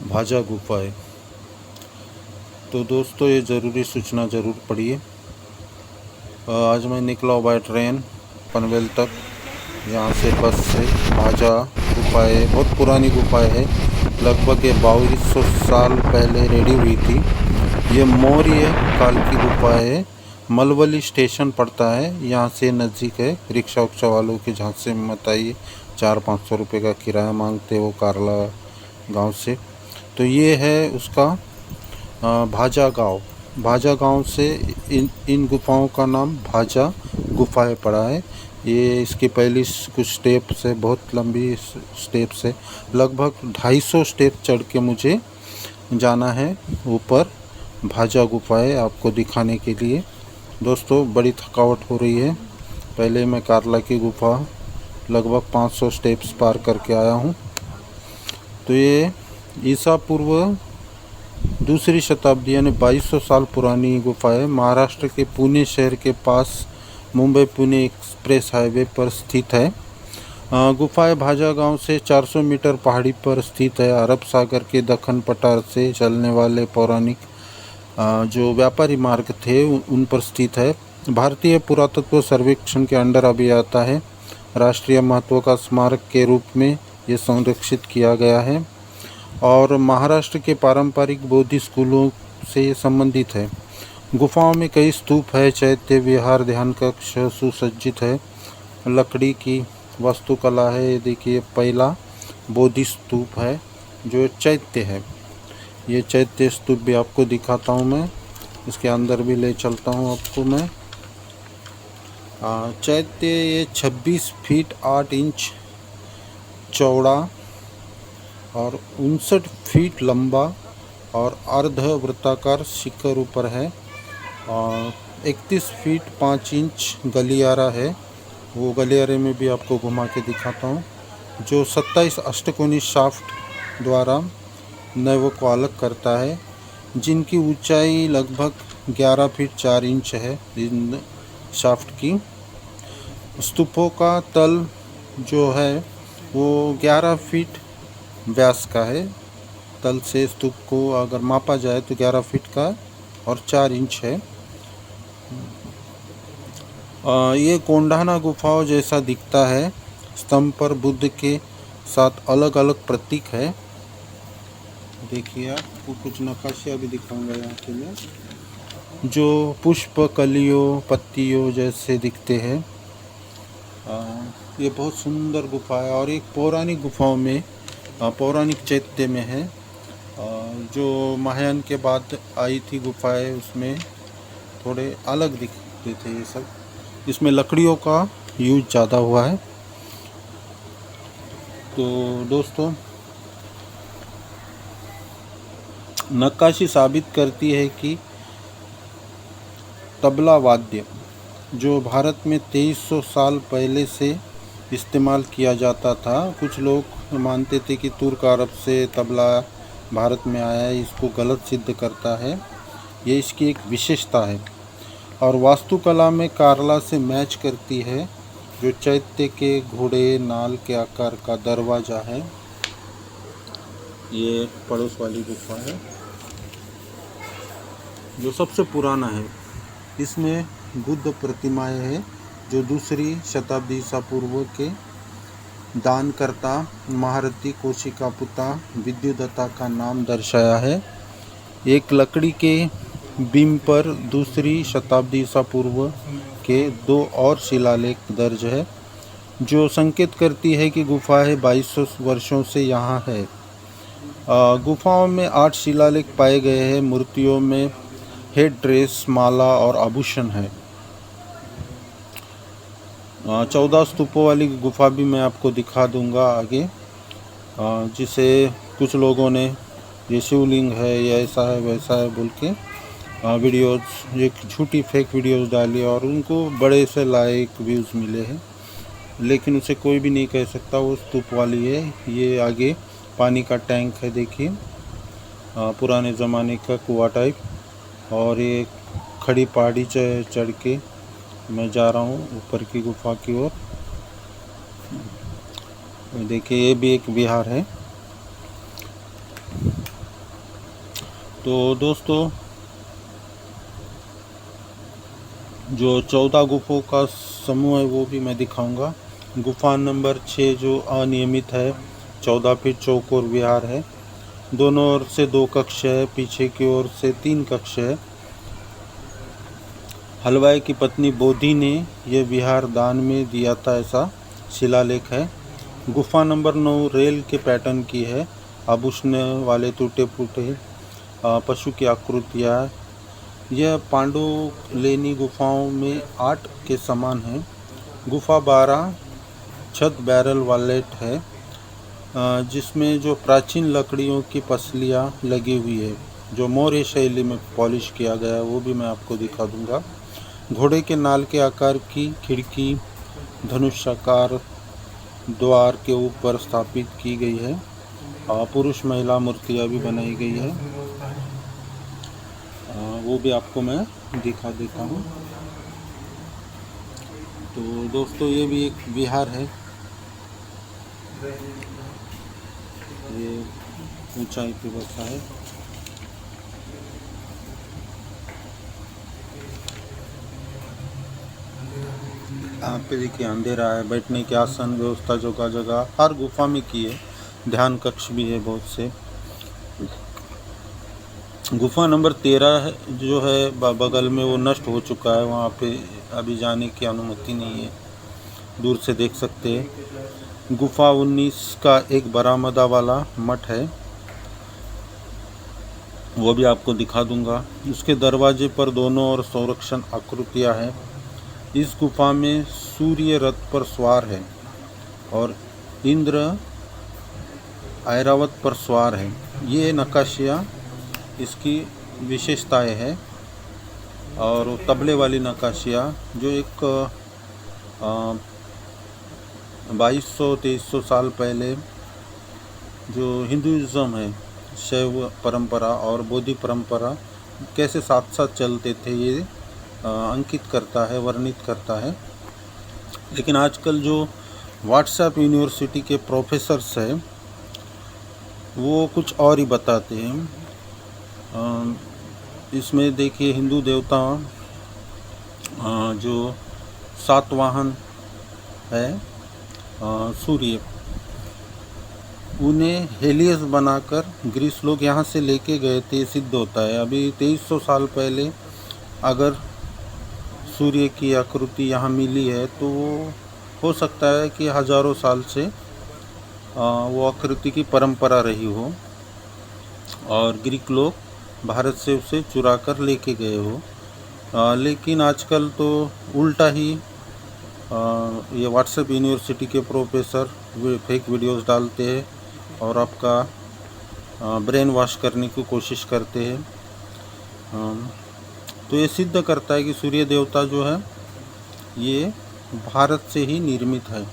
भाजा गुफाएं। तो दोस्तों ये ज़रूरी सूचना ज़रूर पढ़िए। आज मैं निकला बाय ट्रेन पनवेल तक। यहाँ से बस से भाजा गुफाएं बहुत पुरानी गुफाएं है, लगभग ये 2200 साल पहले रेडी हुई थी। ये मौर्य काल की गुफा है। मलवली स्टेशन पड़ता है, यहाँ से नज़दीक है। रिक्शा उक्शा वालों के झांक से मत आइए, 400-500 रुपये का किराया मांगते वो कारला गांव से। तो ये है उसका भाजा गांव से इन गुफाओं का नाम भाजा गुफाएं पड़ा है। ये इसकी पहली कुछ स्टेप्स है, बहुत लंबी स्टेप्स है, लगभग 250 स्टेप चढ़ के मुझे जाना है ऊपर भाजा गुफाएं आपको दिखाने के लिए। दोस्तों बड़ी थकावट हो रही है। पहले मैं कारला की गुफा लगभग 500 स्टेप्स पार करके आया हूँ। तो ये ईसा पूर्व दूसरी शताब्दी यानी 2200 साल पुरानी गुफा है। महाराष्ट्र के पुणे शहर के पास मुंबई पुणे एक्सप्रेस हाईवे पर स्थित है। गुफाएं भाजा गांव से 400 मीटर पहाड़ी पर स्थित है। अरब सागर के दक्कन पठार से चलने वाले पौराणिक जो व्यापारी मार्ग थे उन पर स्थित है। भारतीय पुरातत्व सर्वेक्षण के अंडर अभी आता है। राष्ट्रीय महत्व का स्मारक के रूप में ये संरक्षित किया गया है और महाराष्ट्र के पारंपरिक बौद्धिक स्कूलों से संबंधित है। गुफाओं में कई स्तूप है, चैत्य विहार ध्यान कक्ष सुसज्जित है, लकड़ी की वास्तुकला है। देखिए पहला बोधि स्तूप है जो चैत्य है। ये चैत्य स्तूप भी आपको दिखाता हूँ मैं, इसके अंदर भी ले चलता हूँ आपको मैं। चैत्य ये 26 फीट 8 इंच चौड़ा और 59 फीट लंबा और अर्ध वृत्ताकार शिखर ऊपर है और 31 फीट 5 इंच गलियारा है। वो गलियारे में भी आपको घुमा के दिखाता हूँ, जो 27 अष्टकोणीय शाफ्ट द्वारा नैव को अलग करता है, जिनकी ऊंचाई लगभग 11 फीट 4 इंच है। इन शाफ्ट की स्तूपों का तल जो है वो 11 फीट व्यास का है। तल से स्तूप को अगर मापा जाए तो 11 फीट का और 4 इंच है। ये कोंडाना गुफाओं जैसा दिखता है। स्तंभ पर बुद्ध के साथ अलग अलग प्रतीक है। देखिए आपको कुछ नक्काशियाँ भी दिखाऊंगा यहाँ के लिए, जो पुष्प कलियों पत्तियों जैसे दिखते हैं। ये बहुत सुंदर गुफा है और एक पौराणिक गुफाओं में पौराणिक चैत्य में है। जो महायान के बाद आई थी गुफाएं उसमें थोड़े अलग दिखते थे ये सब। इसमें लकड़ियों का यूज ज़्यादा हुआ है। तो दोस्तों नक्काशी साबित करती है कि तबला वाद्य जो भारत में 2300 साल पहले से इस्तेमाल किया जाता था। कुछ लोग मानते थे कि तुर्क अरब से तबला भारत में आया है, इसको गलत सिद्ध करता है। ये इसकी एक विशेषता है और वास्तुकला में कारला से मैच करती है। जो चैत्य के घोड़े नाल के आकार का दरवाज़ा है। ये पड़ोस वाली गुफा है जो सबसे पुराना है। इसमें बुद्ध प्रतिमाएं हैं जो दूसरी शताब्दी ईसा पूर्व के दानकर्ता महारथी कौशिकापुता विद्युदत्ता का नाम दर्शाया है। एक लकड़ी के बीम पर दूसरी शताब्दी ईसा पूर्व के 2 और शिलालेख दर्ज है, जो संकेत करती है कि गुफाएं 2200 वर्षों से यहाँ है। गुफाओं में 8 शिलालेख पाए गए हैं। मूर्तियों में हेड ड्रेस माला और आभूषण है। 14 स्तूपों वाली गुफा भी मैं आपको दिखा दूंगा आगे, जिसे कुछ लोगों ने ये शिवलिंग है या ऐसा है वैसा है बोल के वीडियोस एक झूठी फेक वीडियोस डाली और उनको बड़े से लाइक व्यूज़ मिले हैं, लेकिन उसे कोई भी नहीं कह सकता वो स्तूप वाली है। ये आगे पानी का टैंक है, देखिए पुराने ज़माने का कुआं टाइप। और ये खड़ी पहाड़ी चढ़ के मैं जा रहा हूँ ऊपर की गुफा की ओर। देखिए ये भी एक विहार है। तो दोस्तों, जो 14 गुफाओं का समूह है वो भी मैं दिखाऊंगा। गुफा नंबर 6 जो अनियमित है, 14 फीट चौकोर विहार है। दोनों ओर से 2 कक्ष है, पीछे की ओर से 3 कक्ष है। हलवाई की पत्नी बोधि ने यह विहार दान में दिया था, ऐसा शिलालेख है। गुफा नंबर 9 रेल के पैटर्न की है। आभूषण वाले टूटे फूटे पशु की आकृतियाँ। यह पांडुलेनी गुफाओं में 8 के समान है। गुफा 12 छत बैरल वालेट है, जिसमें जो प्राचीन लकड़ियों की पसलियाँ लगी हुई है, जो मौर्य शैली में पॉलिश किया गया है, वो भी मैं आपको दिखा दूंगा। घोड़े के नाल के आकार की खिड़की धनुषाकार द्वार के ऊपर स्थापित की गई है। पुरुष महिला मूर्तियाँ भी बनाई गई है, वो भी आपको मैं दिखा देता हूँ। तो दोस्तों, ये भी एक विहार है। ये ऊंचाई पे बसा है। यहाँ पे देखिए अंधेरा है। बैठने के आसन व्यवस्था जगह जगह हर गुफा में की है। ध्यान कक्ष भी है बहुत से। गुफा नंबर 13 जो है बगल में, वो नष्ट हो चुका है। वहाँ पे अभी जाने की अनुमति नहीं है, दूर से देख सकते हैं। गुफा 19 का एक बरामदा वाला मठ है, वो भी आपको दिखा दूंगा। उसके दरवाजे पर दोनों ओर संरक्षण आकृतियाँ हैं। इस गुफा में सूर्य रथ पर सवार है और इंद्र ऐरावत पर सवार है। ये नक्काशियाँ इसकी विशेषताएं है। और तबले वाली नक्काशियाँ जो एक 2200-2300 साल पहले जो हिंदुइज्म है, शैव परंपरा और बौद्ध परंपरा कैसे साथ साथ चलते थे, ये अंकित करता है, वर्णित करता है। लेकिन आजकल जो व्हाट्सएप यूनिवर्सिटी के प्रोफेसर्स हैं, वो कुछ और ही बताते हैं। इसमें देखिए हिंदू देवता जो 7 वाहन है, सूर्य, उन्हें हेलियस बनाकर ग्रीस लोग यहाँ से लेके गए थे, सिद्ध होता है। अभी 2300 साल पहले अगर सूर्य की आकृति यहाँ मिली है, तो वो हो सकता है कि हजारों साल से वो आकृति की परंपरा रही हो और ग्रीक लोग भारत से उसे चुरा कर लेके गए हो। लेकिन आजकल तो उल्टा ही ये व्हाट्सएप यूनिवर्सिटी के प्रोफेसर फेक वीडियोस डालते हैं और आपका ब्रेन वॉश करने की कोशिश करते हैं। तो ये सिद्ध करता है कि सूर्य देवता जो है ये भारत से ही निर्मित है।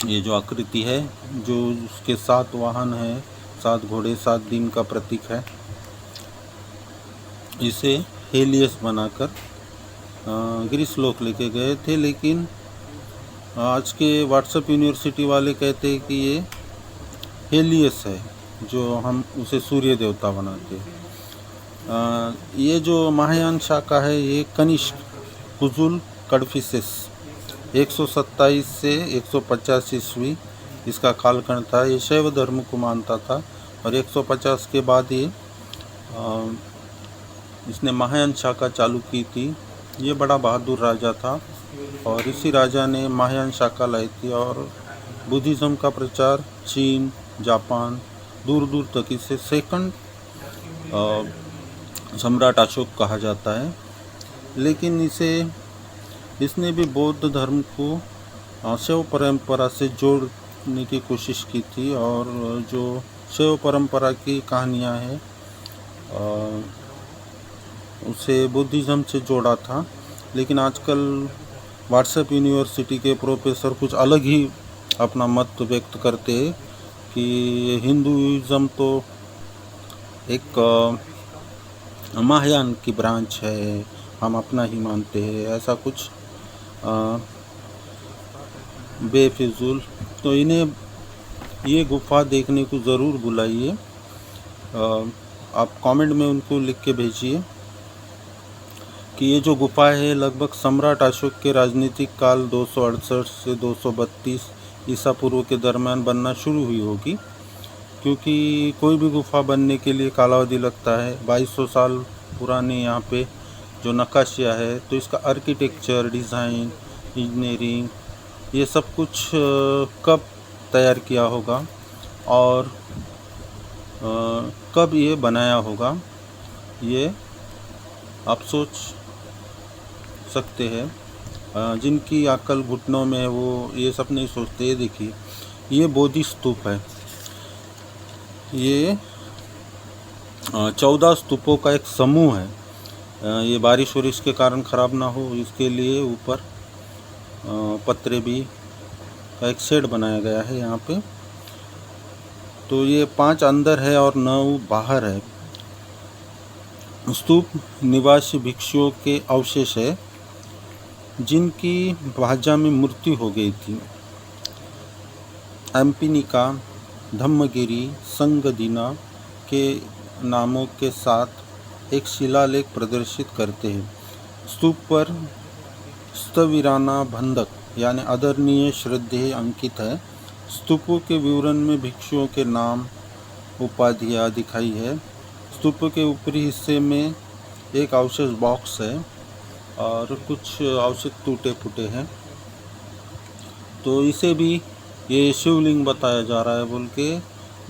ये जो आकृति है, जो उसके 7 वाहन है, 7 घोड़े, 7 दिन का प्रतीक है, इसे हेलियस बनाकर ग्रीस लोग लेके गए थे। लेकिन आज के व्हाट्सएप यूनिवर्सिटी वाले कहते हैं कि ये हेलियस है, जो हम उसे सूर्य देवता बनाते हैं। ये जो महायान शाखा है, ये कनिष्क हुजुल कडफिसेस 127 से 150 ईस्वी इसका कालखंड था। ये शैव धर्म को मानता था और 150 के बाद ये इसने महायान शाखा चालू की थी। ये बड़ा बहादुर राजा था और इसी राजा ने महायान शाखा लाई थी और बुद्धिज़्म का प्रचार चीन, जापान, दूर दूर तक इसे सेकंड सम्राट अशोक कहा जाता है। लेकिन इसने भी बौद्ध धर्म को शैव परंपरा से जोड़ने की कोशिश की थी और जो शैव परंपरा की कहानियाँ हैं उसे बुद्धिज़्म से जोड़ा था। लेकिन आजकल व्हाट्सएप यूनिवर्सिटी के प्रोफेसर कुछ अलग ही अपना मत व्यक्त करते हैं कि हिंदुइज़्म तो एक महायान की ब्रांच है, हम अपना ही मानते हैं, ऐसा कुछ बेफिजूल। तो इन्हें ये गुफा देखने को ज़रूर बुलाइए। आप कमेंट में उनको लिख के भेजिए कि ये जो गुफा है लगभग सम्राट अशोक के राजनीतिक काल 268 से 232 ईसा पूर्व के दरमियान बनना शुरू हुई होगी, क्योंकि कोई भी गुफा बनने के लिए कालावधि लगता है। 2200 साल पुरानी यहाँ पे जो नक्काशियाँ है, तो इसका आर्किटेक्चर, डिज़ाइन, इंजीनियरिंग, ये सब कुछ कब तैयार किया होगा और कब ये बनाया होगा, ये आप सोच सकते हैं। जिनकी अक्ल घुटनों में है वो ये सब नहीं सोचते। ये देखिए, ये बोधि स्तूप है। ये 14 स्तूपों का एक समूह है। ये बारिश और इसके कारण ख़राब ना हो इसके लिए ऊपर पत्रे भी का एक शेड बनाया गया है यहाँ पे। तो ये 5 अंदर है और 9 बाहर है। स्तूप निवासी भिक्षुओं के अवशेष है जिनकी भाजा में मृत्यु हो गई थी। एम्पिनिका, धम्मगिरी, संगदीना के नामों के साथ एक शिलालेख प्रदर्शित करते हैं। स्तूप पर स्थविराना बंधक यानी आदरणीय श्रद्धेय अंकित है। स्तूपों के विवरण में भिक्षुओं के नाम, उपाधियाँ दिखाई है। स्तूप के ऊपरी हिस्से में एक अवशेष बॉक्स है और कुछ अवशेष टूटे फूटे हैं। तो इसे भी ये शिवलिंग बताया जा रहा है बोल के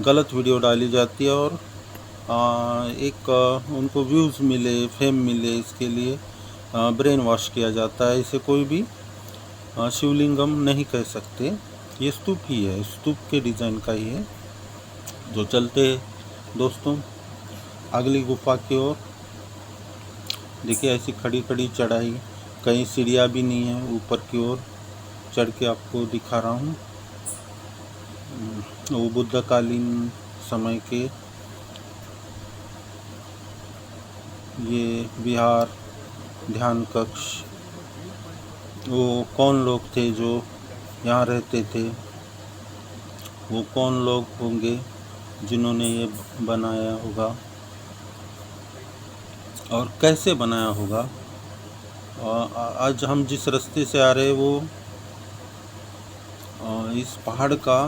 गलत वीडियो डाली जाती है और एक उनको व्यूज़ मिले, फेम मिले, इसके लिए ब्रेन वॉश किया जाता है। इसे कोई भी शिवलिंगम नहीं कह सकते। ये स्तूप ही है, स्तूप के डिज़ाइन का ही है। जो चलते दोस्तों अगली गुफा की ओर। देखिए ऐसी खड़ी खड़ी चढ़ाई, कहीं सीढ़ियाँ भी नहीं है। ऊपर की ओर चढ़ के आपको दिखा रहा हूँ। वो बुद्धकालीन समय के ये विहार, ध्यान कक्ष, वो कौन लोग थे जो यहाँ रहते थे, वो कौन लोग होंगे जिन्होंने ये बनाया होगा और कैसे बनाया होगा। आज हम जिस रास्ते से आ रहे हैं वो इस पहाड़ का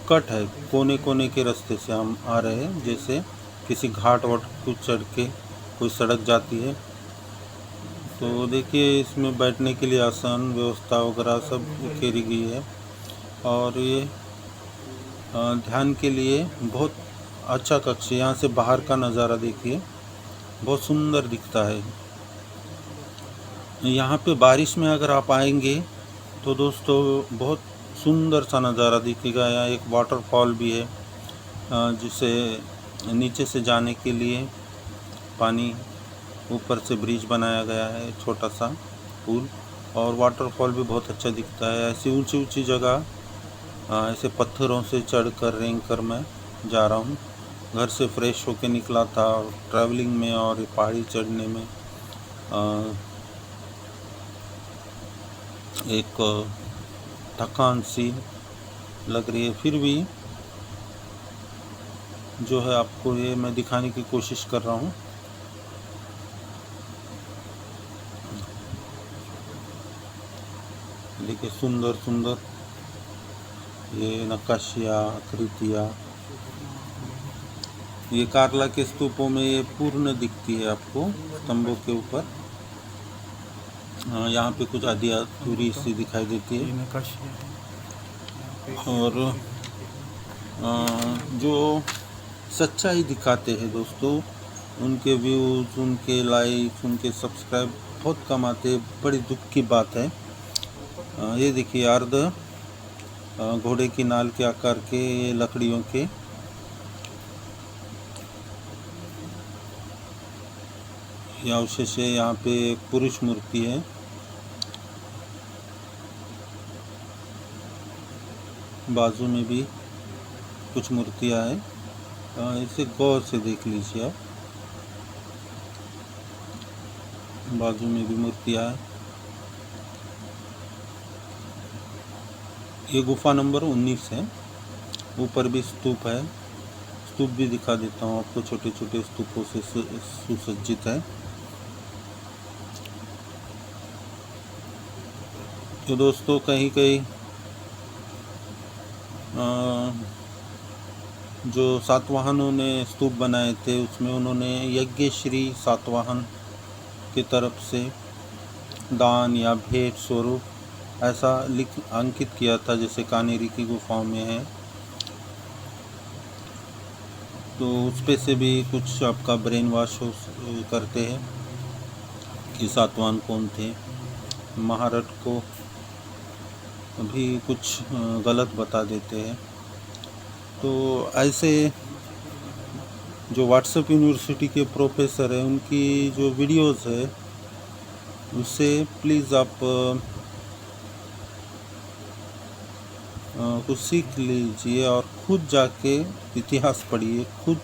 कट है, कोने कोने के रास्ते से हम आ रहे हैं। जैसे किसी घाट वाट को चढ़ के कोई सड़क जाती है। तो देखिए इसमें बैठने के लिए आसन व्यवस्था वगैरह सब करी गई है और ये ध्यान के लिए बहुत अच्छा कक्ष है। यहाँ से बाहर का नज़ारा देखिए, बहुत सुंदर दिखता है। यहाँ पे बारिश में अगर आप आएंगे तो दोस्तों बहुत सुंदर सा नज़ारा दिखेगा। यहाँ एक वाटरफॉल भी है जिसे नीचे से जाने के लिए पानी ऊपर से ब्रिज बनाया गया है, छोटा सा पुल, और वाटरफॉल भी बहुत अच्छा दिखता है। ऐसी ऊंची ऊंची जगह ऐसे पत्थरों से चढ़कर रेंग कर मैं जा रहा हूँ। घर से फ्रेश होके निकला था और ट्रैवलिंग में और ये पहाड़ी चढ़ने में एक थकान सी लग रही है। फिर भी जो है आपको ये मैं दिखाने की कोशिश कर रहा हूँ। देखिए सुंदर सुंदर ये नक्काशियाँ, आकृतियाँ। ये कार्ला के स्तूपों में ये पूर्ण दिखती है आपको स्तंभों के ऊपर। यहाँ पे कुछ आधी अधूरी सी दिखाई देती है। और जो सच्चाई दिखाते हैं दोस्तों, उनके व्यूज़, उनके लाइक, उनके सब्सक्राइब बहुत कम आते। बड़ी दुख की बात है। ये देखिए अर्ध घोड़े की नाल के आकार के लकड़ियों के ये अवशेष है। यहाँ पे एक पुरुष मूर्ति है। बाजू में भी कुछ मूर्तियाँ हैं। इसे गौर से देख लीजिए आप। बाजू में भी मूर्तियाँ हैं। ये गुफा नंबर 19 है। ऊपर भी स्तूप है। स्तूप भी दिखा देता हूँ आपको, छोटे छोटे स्तूपों से सुसज्जित है। तो दोस्तों कहीं कहीं जो सातवाहनों ने स्तूप बनाए थे उसमें उन्होंने यज्ञश्री सातवाहन की तरफ से दान या भेंट स्वरूप ऐसा अंकित किया था, जैसे कानेरी की गुफाओं में है। तो उस पे से भी कुछ आपका ब्रेन वॉश करते हैं कि सातवाहन कौन थे। महारथ को भी कुछ गलत बता देते हैं। तो ऐसे जो व्हाट्सएप यूनिवर्सिटी के प्रोफेसर हैं उनकी जो वीडियोस है उससे प्लीज़ आप कुछ सीख लीजिए और खुद जाके इतिहास पढ़िए, खुद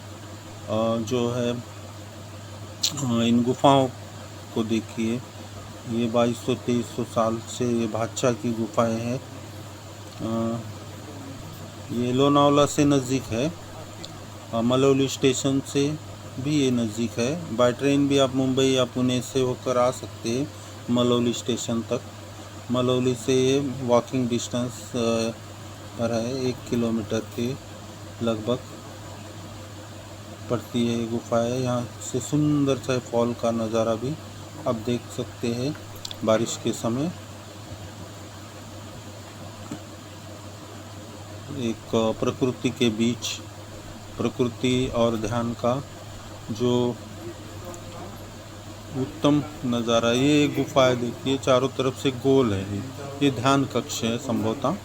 जो है इन गुफाओं को देखिए। ये 2200-2300 साल से ये भातसा की गुफाएं हैं। ये लोनावला से नज़दीक है, मलौली स्टेशन से भी ये नज़दीक है। बाय ट्रेन भी आप मुंबई या पुणे से होकर आ सकते हैं मलौली स्टेशन तक। मलौली से ये वॉकिंग डिस्टेंस पर है, 1 किलोमीटर के लगभग पड़ती है ये गुफाएं। यहाँ से सुंदर सा फॉल का नज़ारा भी आप देख सकते हैं बारिश के समय। एक प्रकृति के बीच, प्रकृति और ध्यान का जो उत्तम नज़ारा। ये गुफा देखिए चारों तरफ से गोल है, ये ध्यान कक्ष है संभवतः।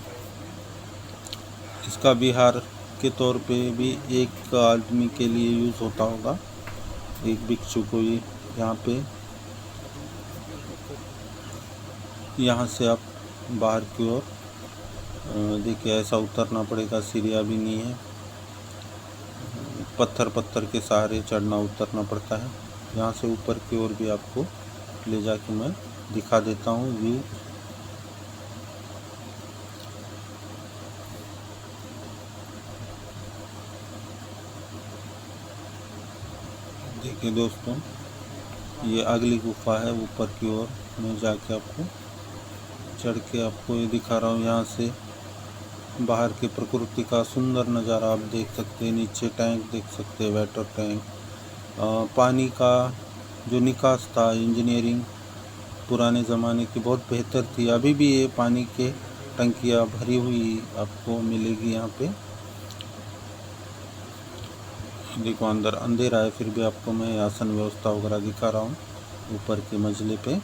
इसका विहार के तौर पे भी एक आदमी के लिए यूज़ होता होगा, एक भिक्षु को। ही यहाँ पे, यहाँ से आप बाहर की ओर देखिए, ऐसा उतरना पड़ेगा, सीढ़ियाँ भी नहीं है, पत्थर के सहारे चढ़ना उतरना पड़ता है। यहाँ से ऊपर की ओर भी आपको ले जाके मैं दिखा देता हूँ व्यू। देखिए दोस्तों, ये अगली गुफा है, ऊपर की ओर मैं जाके आपको चढ़ के आपको ये दिखा रहा हूँ। यहाँ से बाहर की प्रकृति का सुंदर नज़ारा आप देख सकते हैं। नीचे टैंक देख सकते हैं, वाटर टैंक। पानी का जो निकास था, इंजीनियरिंग पुराने ज़माने की बहुत बेहतर थी। अभी भी ये पानी के टंकियाँ भरी हुई आपको मिलेगी यहाँ पे। देखो अंदर अंधेरा है, फिर भी आपको मैं आसन व्यवस्था वगैरह दिखा रहा हूँ ऊपर के मंजिले पे।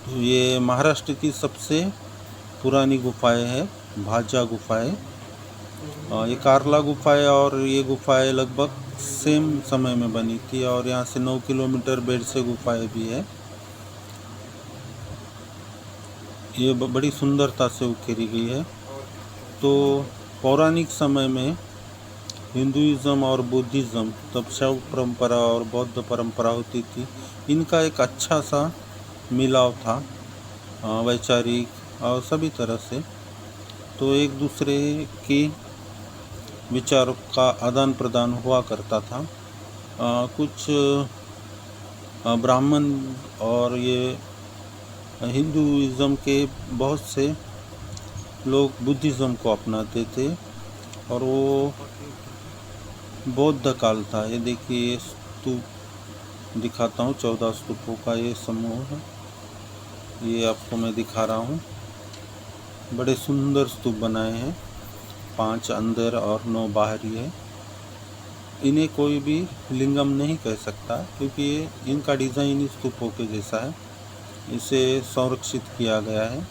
तो ये महाराष्ट्र की सबसे पुरानी गुफाएं है, भाजा गुफाएं। ये कार्ला गुफाएं और ये गुफाएं लगभग सेम समय में बनी थी, और यहाँ से 9 किलोमीटर बेडसे गुफाएं भी है। ये बड़ी सुंदरता से उकेरी गई है। तो पौराणिक समय में हिंदुइज़्म और बुद्धिज़्म, तब शैव परंपरा और बौद्ध परंपरा होती थी, इनका एक अच्छा सा मिलाव था, वैचारिक और सभी तरह से। तो एक दूसरे की विचारों का आदान प्रदान हुआ करता था। कुछ ब्राह्मण और ये हिंदुइज़्म के बहुत से लोग बुद्धिज़्म को अपनाते थे, और वो बौद्ध काल था। ये देखिए स्तूप दिखाता हूँ, 14 स्तूपों का ये समूह है, ये आपको मैं दिखा रहा हूँ। बड़े सुंदर स्तूप बनाए हैं, 5 अंदर और 9 बाहरी है। इन्हें कोई भी लिंगम नहीं कह सकता, क्योंकि ये इनका डिज़ाइन ही स्तूपों के जैसा है, इसे संरक्षित किया गया है।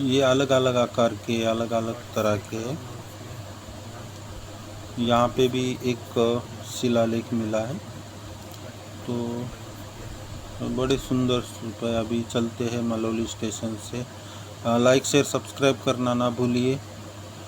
ये अलग अलग आकार के, अलग अलग तरह के हैं। यहाँ पे भी एक शिलालेख मिला है। तो बड़े सुंदर स्तूप है। अभी चलते हैं मलौली स्टेशन से। लाइक शेयर सब्सक्राइब करना ना भूलिए।